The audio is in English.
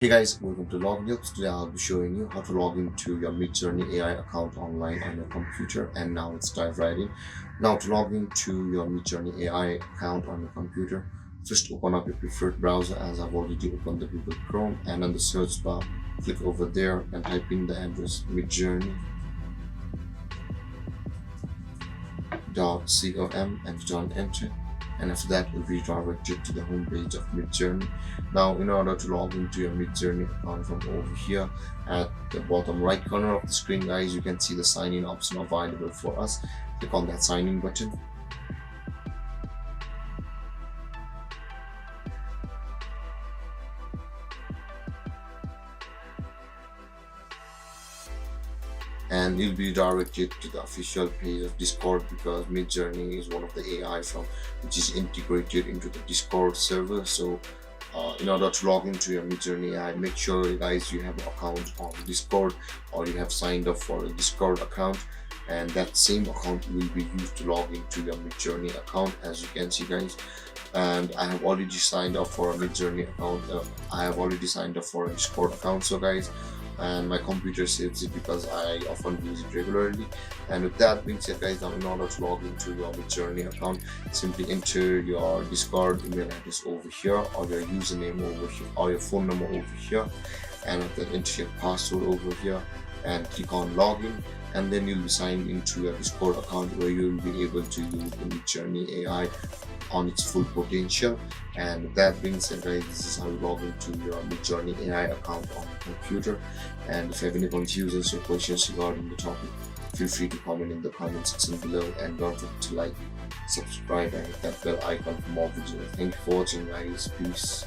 Hey guys, welcome to Login Helps. Today I'll be showing you how to log into your MidJourney AI account online on your computer. And now let's dive right in. Now to log into your MidJourney AI account on your computer, just open up your preferred browser as I've already opened the Google Chrome, and on the search bar, click over there and type in the address midjourney.com and turn enter, and after that will be redirected to the home page of MidJourney. Now in order to log into your MidJourney account, from over here at the bottom right corner of the screen guys, you can see the sign in option available for us. Click on that sign in button, and you'll be directed to the official page of Discord, because MidJourney is one of the AI from which is integrated into the Discord server. So in order to log into your MidJourney AI, make sure guys you have an account on Discord, or you have signed up for a Discord account, and that same account will be used to log into your MidJourney account, as you can see guys. And I have already signed up for a MidJourney account. I have already signed up for a Discord account, so guys, and my computer saves it because I often use it regularly. And with that being said guys, now in order to log into your MidJourney account, simply enter your Discord email address over here, or your username over here, or your phone number over here, and then enter your password over here and click on login, and then you'll be signed into your Discord account, where you'll be able to use the MidJourney AI on its full potential. And with that being said guys, this is how you log into your MidJourney AI account on your computer. And if you have any confusions or questions regarding the topic, feel free to comment in the comment section below, and don't forget to like, subscribe, and hit that bell icon for more videos. Thank you for watching guys. Peace.